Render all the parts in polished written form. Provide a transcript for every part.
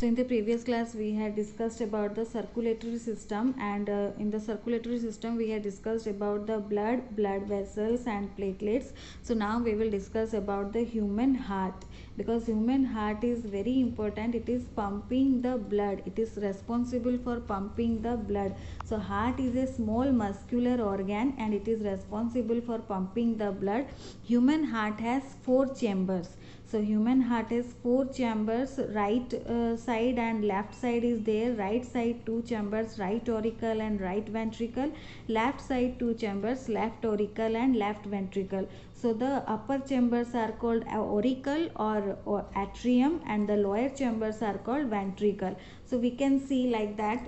So in the previous class we had discussed about the circulatory system, and in the circulatory system we had discussed about the blood vessels and platelets. So now we will discuss about the human heart, because human heart is very important. It is pumping the blood, it is responsible for pumping the blood. So heart is a small muscular organ and it is responsible for pumping the blood. Human heart has 4 chambers. So human heart has 4 chambers, right side and left side is there. Right side 2 chambers, right auricle and right ventricle. Left side 2 chambers, left auricle and left ventricle. So the upper chambers are called auricle or atrium, and the lower chambers are called ventricle. So we can see like that.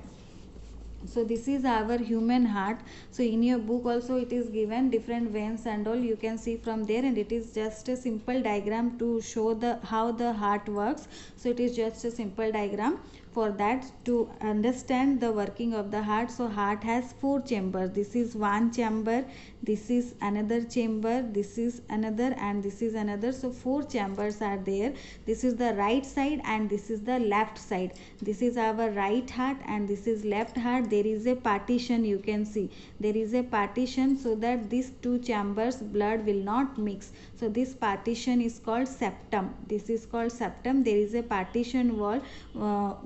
So this is our human heart. So in your book also it is given different veins and all, you can see from there, and it is just a simple diagram to show the how the heart works. So it is just a simple diagram for that to understand the working of the heart. So heart has 4 chambers. This is one chamber, this is another chamber, this is another, and this is another. So 4 chambers are there. This is the right side and this is the left side. This is our right heart and this is left heart. There is a partition, you can see there is a partition, so that these 2 chambers blood will not mix. So this partition is called septum. This is called septum. There is a partition wall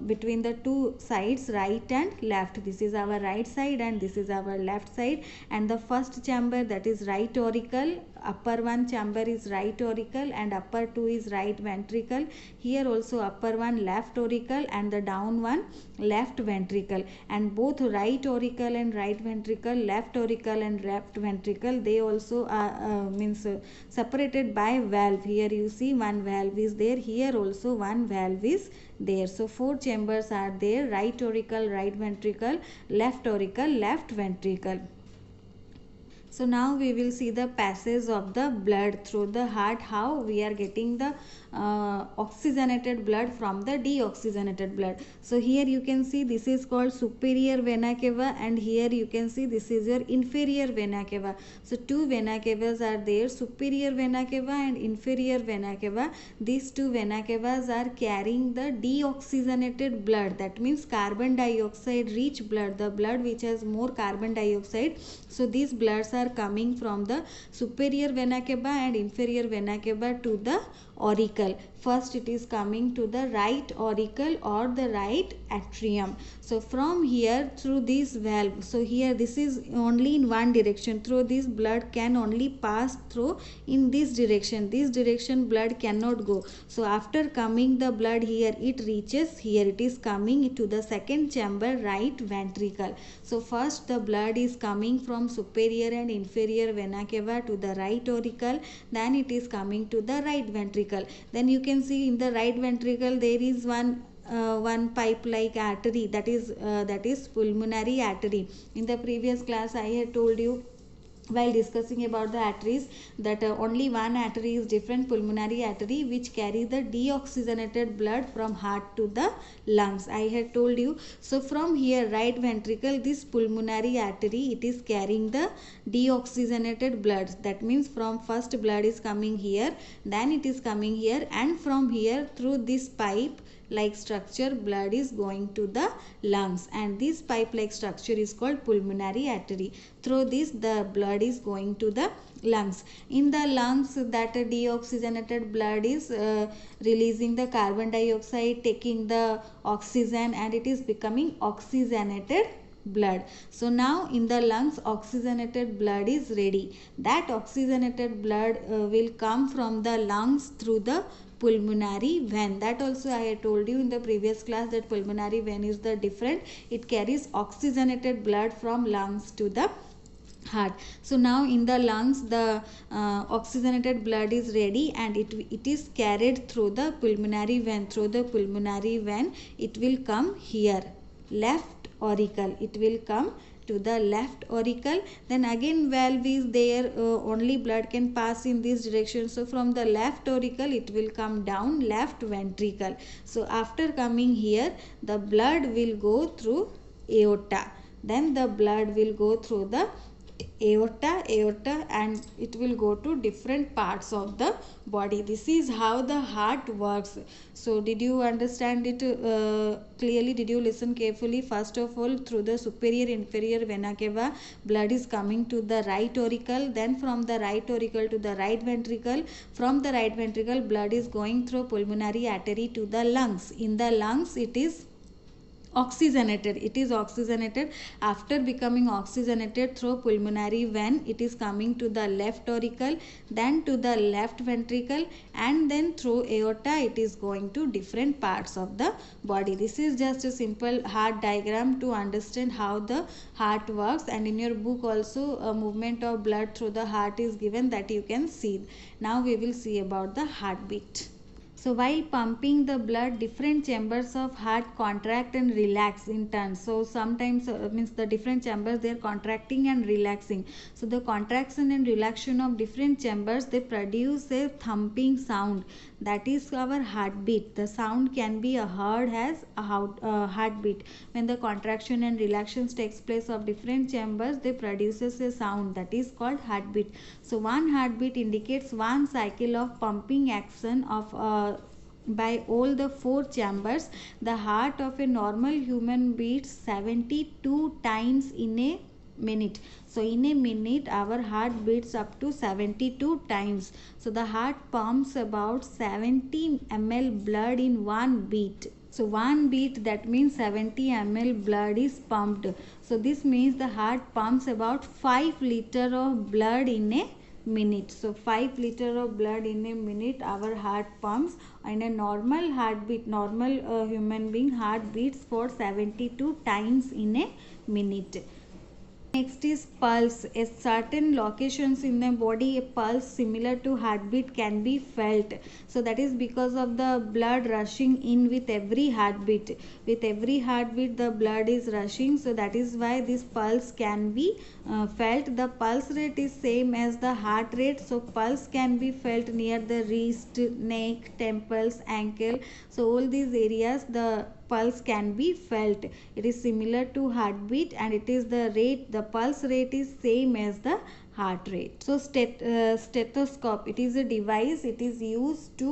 between the 2 sides, right and left. This is our right side and this is our left side. And the first chamber, that is right auricle, upper 1 chamber is right auricle and upper 2 is right ventricle. Here also upper 1 left auricle and the down one left ventricle. And both right auricle and right ventricle, left auricle and left ventricle, they also are separated by valve. Here you see one valve is there, here also one valve is there. So 4 chambers are there: right auricle, right ventricle, left auricle, left ventricle. So now we will see the passage of the blood through the heart, how we are getting the oxygenated blood from the deoxygenated blood. So here you can see this is called superior vena cava, and here you can see this is your inferior vena cava. So 2 vena cavas are there, superior vena cava and inferior vena cava. These 2 vena cavas are carrying the deoxygenated blood, that means carbon dioxide rich blood, the blood which has more carbon dioxide. So these bloods are coming from the superior vena cava and inferior vena cava to the auricle. First it is coming to the right auricle or the right atrium. So from here through this valve, so here this is only in one direction, through this blood can only pass through in this direction blood cannot go. So after coming the blood here, it reaches here, it is coming to the second chamber, right ventricle. So first the blood is coming from superior and inferior vena cava to the right auricle, then it is coming to the right ventricle. Then you can see in the right ventricle there is one pipe like artery, that is pulmonary artery. In the previous class I had told you while discussing about the arteries that only one artery is different, pulmonary artery, which carry the deoxygenated blood from heart to the lungs. I had told you. So from here right ventricle, this pulmonary artery, it is carrying the deoxygenated blood. That means from first blood is coming here, then it is coming here, and from here through this pipe like structure blood is going to the lungs, and this pipe like structure is called pulmonary artery. Through this the blood is going to the lungs. In the lungs, that deoxygenated blood is releasing the carbon dioxide, taking the oxygen, and it is becoming oxygenated blood. So now in the lungs oxygenated blood is ready. That oxygenated blood will come from the lungs through the pulmonary vein. That also I had told you in the previous class that pulmonary vein is the different, it carries oxygenated blood from lungs to the heart. So now in the lungs the oxygenated blood is ready, and it is carried through the pulmonary vein. Through the pulmonary vein it will come here, left auricle, it will come to the left auricle. Then again valve is there, only blood can pass in this direction. So from the left auricle it will come down left ventricle. So after coming here the blood will go through aorta, then the blood will go through the aorta, and it will go to different parts of the body. This is how the heart works. So did you understand it clearly? Did you listen carefully? First of all, through the superior inferior vena cava, blood is coming to the right auricle, then from the right auricle to the right ventricle, from the right ventricle blood is going through pulmonary artery to the lungs. In the lungs it is oxygenated. After becoming oxygenated through pulmonary vein, it is coming to the left auricle, then to the left ventricle, and then through aorta it is going to different parts of the body. This is just a simple heart diagram to understand how the heart works, and in your book also a movement of blood through the heart is given, that you can see. Now we will see about the heartbeat. So while pumping the blood, different chambers of heart contract and relax in turn. So sometimes means the different chambers, they are contracting and relaxing. So the contraction and relaxation of different chambers, they produce a thumping sound. That is our heartbeat. The sound can be heard as a heartbeat. When the contraction and relaxation takes place of different chambers, they produces a sound that is called heartbeat. So one heartbeat indicates one cycle of pumping action of by all the four chambers. The heart of a normal human beats 72 times in a minute. So in a minute our heart beats up to 72 times. So the heart pumps about 70 ml blood in one beat. So one beat, that means 70 ml blood is pumped. So this means the heart pumps about 5 liter of blood in a minute. So 5 liter of blood in a minute our heart pumps. In a normal heartbeat, normal human being heart beats for 72 times in a minute. Next is pulse. At certain locations in the body, a pulse similar to heartbeat can be felt. So that is because of the blood rushing in with every heartbeat. With every heartbeat the blood is rushing. So that is why this pulse can be felt. The pulse rate is same as the heart rate. So pulse can be felt near the wrist, neck, temples, ankle. So all these areas the pulse can be felt. It is similar to heartbeat, and it is the rate, the pulse rate is same as the heart rate. So stethoscope, it is a device, it is used to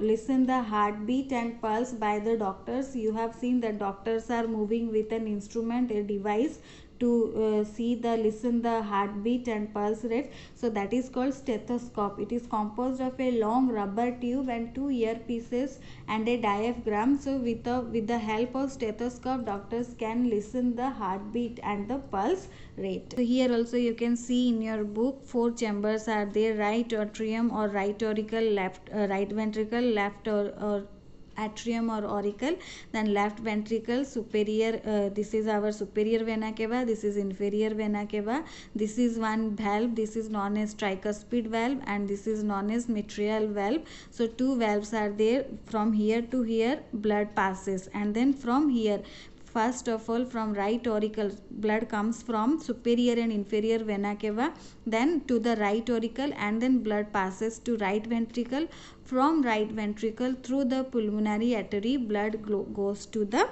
listen the heartbeat and pulse by the doctors. You have seen that doctors are moving with an instrument, a device, to listen the heartbeat and pulse rate. So that is called stethoscope. It is composed of a long rubber tube and two earpieces and a diaphragm. So with the help of stethoscope, doctors can listen the heartbeat and the pulse rate. So here also you can see in your book 4 chambers are there: right atrium or right auricle, left right ventricle, left or atrium or auricle, then left ventricle, superior, this is our superior vena cava, this is inferior vena cava, this is one valve, this is known as tricuspid valve, and this is known as mitral valve. So two valves are there. From here to here blood passes, and then from here, first of all, from right auricle blood comes from superior and inferior vena cava, then to the right auricle, and then blood passes to right ventricle. From right ventricle through the pulmonary artery blood goes to the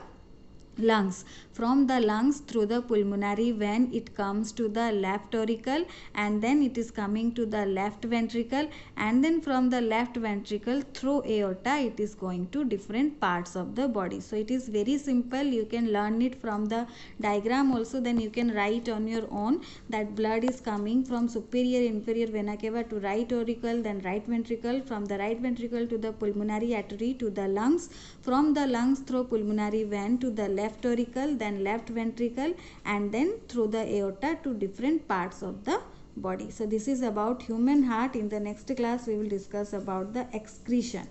lungs. From the lungs through the pulmonary vein it comes to the left auricle, and then it is coming to the left ventricle, and then from the left ventricle through aorta it is going to different parts of the body. So it is very simple, you can learn it from the diagram also, then you can write on your own that blood is coming from superior inferior vena cava to right auricle, then right ventricle, from the right ventricle to the pulmonary artery to the lungs, from the lungs through pulmonary vein to the left auricle, then left ventricle, and then through the aorta to different parts of the body. So this is about human heart. In the next class we will discuss about the excretion.